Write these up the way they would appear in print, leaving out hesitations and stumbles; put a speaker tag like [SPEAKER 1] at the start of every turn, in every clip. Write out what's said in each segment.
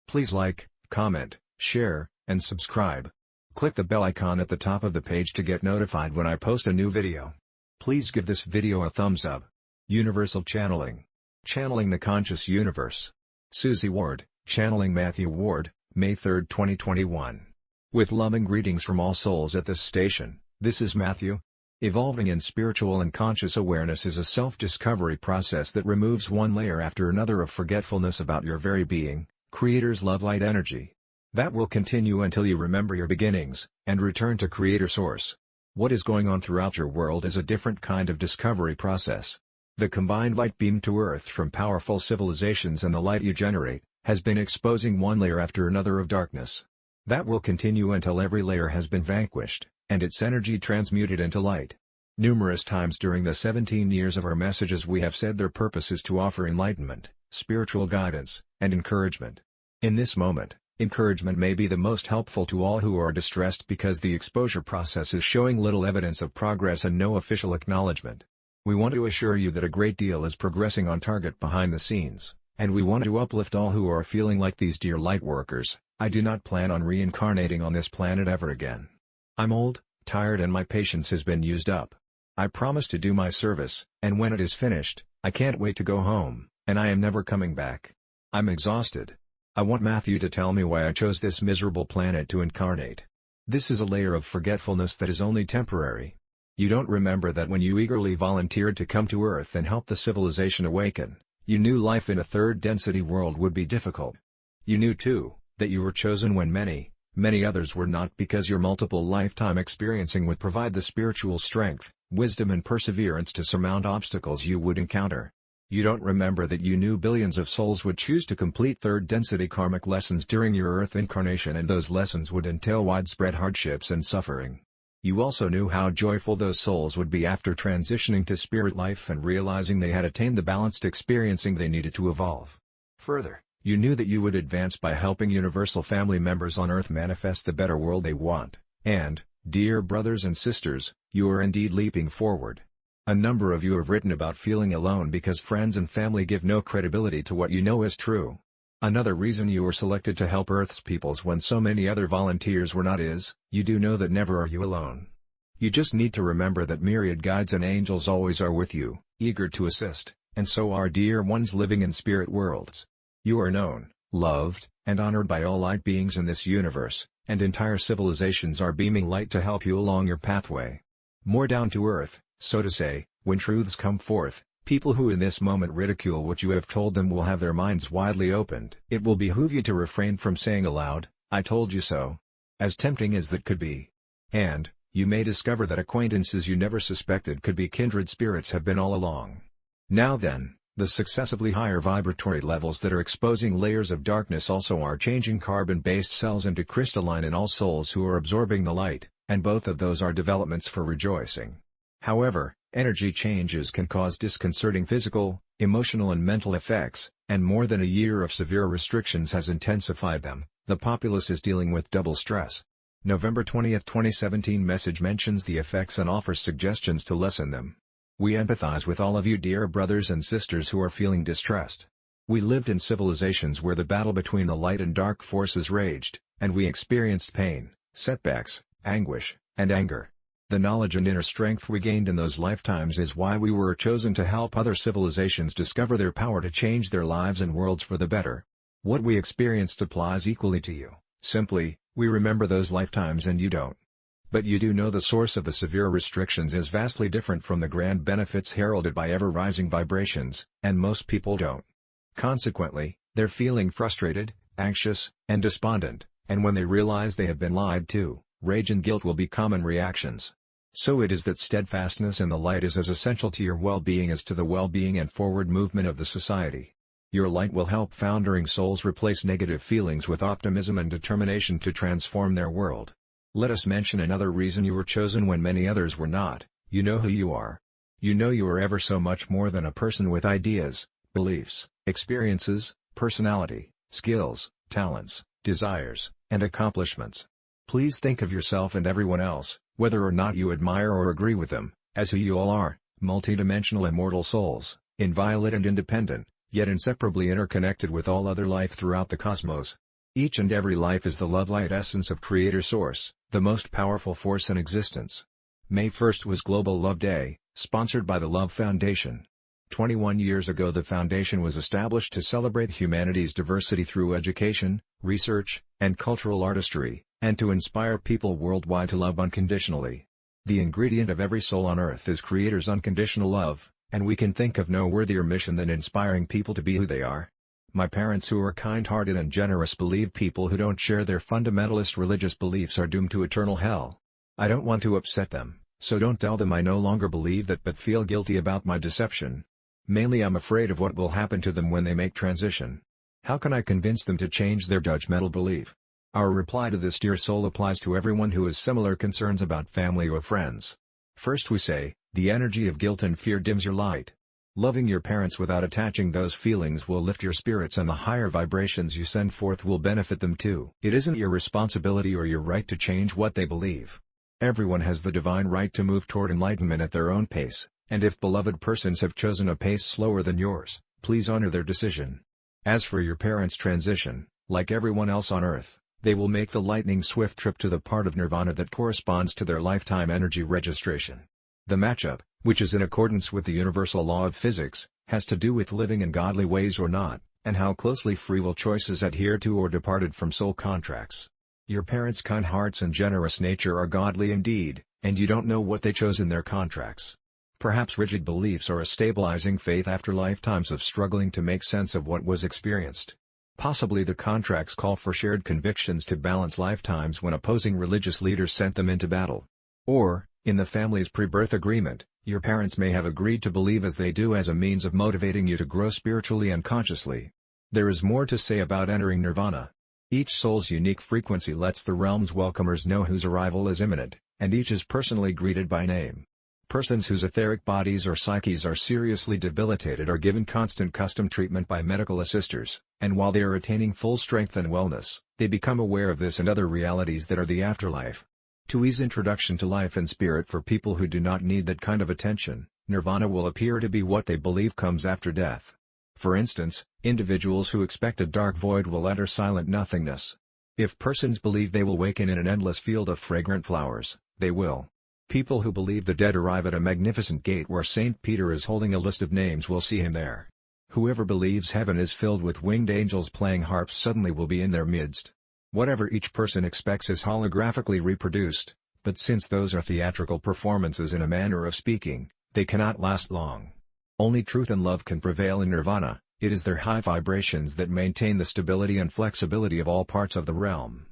[SPEAKER 1] Please like, comment, share, and subscribe. Click the bell icon at the top of the page to get notified when I post a new video. Please give this video a thumbs up. Universal Channeling. Channeling the Conscious Universe. Suzy Ward, channeling Matthew Ward, May 3, 2021. With loving greetings from all souls at this station, this is Matthew. Evolving in spiritual and conscious awareness is a self-discovery process that removes one layer after another of forgetfulness about your very being, Creator's love light energy. That will continue until you remember your beginnings, and return to Creator Source. What is going on throughout your world is a different kind of discovery process. The combined light beam to Earth from powerful civilizations and the light you generate, has been exposing one layer after another of darkness. That will continue until every layer has been vanquished, and its energy transmuted into light. Numerous times during the 17 years of our messages we have said their purpose is to offer enlightenment, spiritual guidance, and encouragement. In this moment, encouragement may be the most helpful to all who are distressed because the exposure process is showing little evidence of progress and no official acknowledgement. We want to assure you that a great deal is progressing on target behind the scenes, and we want to uplift all who are feeling like these dear light workers. I do not plan on reincarnating on this planet ever again. I'm old, tired, and my patience has been used up. I promise to do my service, and when it is finished, I can't wait to go home, and I am never coming back. I'm exhausted. I want Matthew to tell me why I chose this miserable planet to incarnate. This is a layer of forgetfulness that is only temporary. You don't remember that when you eagerly volunteered to come to Earth and help the civilization awaken, you knew life in a third density world would be difficult. You knew too, that you were chosen when many others were not, because your multiple lifetime experiencing would provide the spiritual strength, wisdom, and perseverance to surmount obstacles you would encounter. You don't remember that you knew billions of souls would choose to complete third density karmic lessons during your Earth incarnation, and those lessons would entail widespread hardships and suffering. You also knew how joyful those souls would be after transitioning to spirit life and realizing they had attained the balanced experiencing they needed to evolve. Further, you knew that you would advance by helping universal family members on Earth manifest the better world they want, and, dear brothers and sisters, you are indeed leaping forward. A number of you have written about feeling alone because friends and family give no credibility to what you know is true. Another reason you were selected to help Earth's peoples when so many other volunteers were not is, you do know that never are you alone. You just need to remember that myriad guides and angels always are with you, eager to assist, and so are dear ones living in spirit worlds. You are known, loved, and honored by all light beings in this universe, and entire civilizations are beaming light to help you along your pathway. More down to earth, so to say, when truths come forth, people who in this moment ridicule what you have told them will have their minds widely opened. It will behoove you to refrain from saying aloud, "I told you so." As tempting as that could be. And, you may discover that acquaintances you never suspected could be kindred spirits have been all along. Now then, the successively higher vibratory levels that are exposing layers of darkness also are changing carbon-based cells into crystalline in all souls who are absorbing the light, and both of those are developments for rejoicing. However, energy changes can cause disconcerting physical, emotional, and mental effects, and more than a year of severe restrictions has intensified them. The populace is dealing with double stress. November 20, 2017 message mentions the effects and offers suggestions to lessen them. We empathize with all of you dear brothers and sisters who are feeling distressed. We lived in civilizations where the battle between the light and dark forces raged, and we experienced pain, setbacks, anguish, and anger. The knowledge and inner strength we gained in those lifetimes is why we were chosen to help other civilizations discover their power to change their lives and worlds for the better. What we experienced applies equally to you. Simply, we remember those lifetimes and you don't. But you do know the source of the severe restrictions is vastly different from the grand benefits heralded by ever-rising vibrations, and most people don't. Consequently, they're feeling frustrated, anxious, and despondent, and when they realize they have been lied to, rage and guilt will be common reactions. So it is that steadfastness in the light is as essential to your well-being as to the well-being and forward movement of the society. Your light will help foundering souls replace negative feelings with optimism and determination to transform their world. Let us mention another reason you were chosen when many others were not. You know who you are. You know you are ever so much more than a person with ideas, beliefs, experiences, personality, skills, talents, desires, and accomplishments. Please think of yourself and everyone else, whether or not you admire or agree with them, as who you all are, multidimensional immortal souls, inviolate and independent, yet inseparably interconnected with all other life throughout the cosmos. Each and every life is the love-light essence of Creator Source, the most powerful force in existence. May 1st was Global Love Day, sponsored by the Love Foundation. 21 years ago the foundation was established to celebrate humanity's diversity through education, research, and cultural artistry, and to inspire people worldwide to love unconditionally. The ingredient of every soul on earth is Creator's unconditional love, and we can think of no worthier mission than inspiring people to be who they are. My parents, who are kind-hearted and generous, believe people who don't share their fundamentalist religious beliefs are doomed to eternal hell. I don't want to upset them, so don't tell them I no longer believe that but feel guilty about my deception. Mainly I'm afraid of what will happen to them when they make transition. How can I convince them to change their judgmental belief? Our reply to this dear soul applies to everyone who has similar concerns about family or friends. First we say, the energy of guilt and fear dims your light. Loving your parents without attaching those feelings will lift your spirits, and the higher vibrations you send forth will benefit them too. It isn't your responsibility or your right to change what they believe. Everyone has the divine right to move toward enlightenment at their own pace, and if beloved persons have chosen a pace slower than yours, please honor their decision. As for your parents' transition, like everyone else on earth, they will make the lightning-swift trip to the part of nirvana that corresponds to their lifetime energy registration. The matchup, which is in accordance with the universal law of physics, has to do with living in godly ways or not, and how closely free will choices adhere to or departed from soul contracts. Your parents' kind hearts and generous nature are godly indeed, and you don't know what they chose in their contracts. Perhaps rigid beliefs or a stabilizing faith after lifetimes of struggling to make sense of what was experienced. Possibly the contracts call for shared convictions to balance lifetimes when opposing religious leaders sent them into battle. Or, in the family's pre-birth agreement, your parents may have agreed to believe as they do as a means of motivating you to grow spiritually and consciously. There is more to say about entering nirvana. Each soul's unique frequency lets the realm's welcomers know whose arrival is imminent, and each is personally greeted by name. Persons whose etheric bodies or psyches are seriously debilitated are given constant custom treatment by medical assisters, and while they are attaining full strength and wellness, they become aware of this and other realities that are the afterlife. To ease introduction to life and spirit for people who do not need that kind of attention, nirvana will appear to be what they believe comes after death. For instance, individuals who expect a dark void will enter silent nothingness. If persons believe they will waken in an endless field of fragrant flowers, they will. People who believe the dead arrive at a magnificent gate where Saint Peter is holding a list of names will see him there. Whoever believes heaven is filled with winged angels playing harps suddenly will be in their midst. Whatever each person expects is holographically reproduced, but since those are theatrical performances in a manner of speaking, they cannot last long. Only truth and love can prevail in nirvana. It is their high vibrations that maintain the stability and flexibility of all parts of the realm.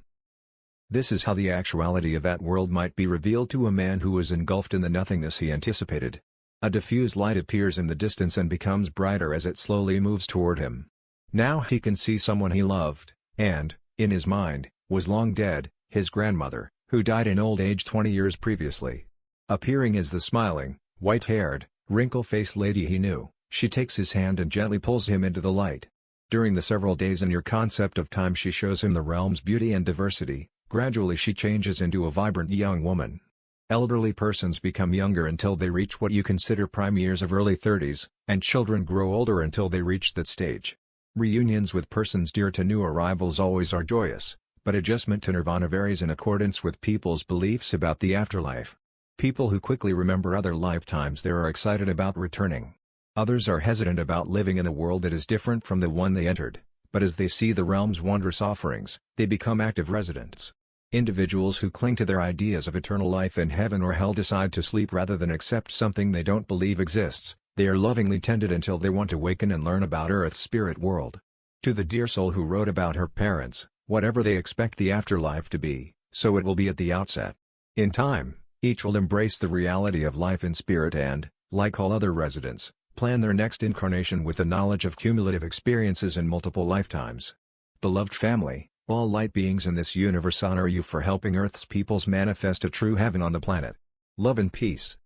[SPEAKER 1] This is how the actuality of that world might be revealed to a man who was engulfed in the nothingness he anticipated. A diffused light appears in the distance and becomes brighter as it slowly moves toward him. Now he can see someone he loved, and, in his mind, was long dead, his grandmother, who died in old age 20 years previously. Appearing as the smiling, white-haired, wrinkle-faced lady he knew, she takes his hand and gently pulls him into the light. During the several days in your concept of time she shows him the realm's beauty and diversity. Gradually she changes into a vibrant young woman. Elderly persons become younger until they reach what you consider prime years of early 30s, and children grow older until they reach that stage. Reunions with persons dear to new arrivals always are joyous, but adjustment to nirvana varies in accordance with people's beliefs about the afterlife. People who quickly remember other lifetimes there are excited about returning. Others are hesitant about living in a world that is different from the one they entered, but as they see the realm's wondrous offerings, they become active residents. Individuals who cling to their ideas of eternal life in heaven or hell decide to sleep rather than accept something they don't believe exists. They are lovingly tended until they want to waken and learn about Earth's spirit world. To the dear soul who wrote about her parents, whatever they expect the afterlife to be, so it will be at the outset. In time, each will embrace the reality of life in spirit and, like all other residents, plan their next incarnation with the knowledge of cumulative experiences in multiple lifetimes. Beloved family, all light beings in this universe honor you for helping Earth's peoples manifest a true heaven on the planet. Love and peace.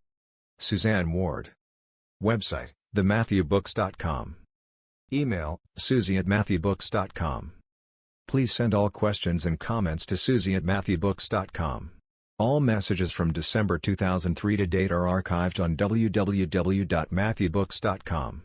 [SPEAKER 1] Suzanne Ward. Website, thematthewbooks.com. Email, suzy@matthewbooks.com. Please send all questions and comments to suzy@matthewbooks.com. All messages from December 2003 to date are archived on www.matthewbooks.com.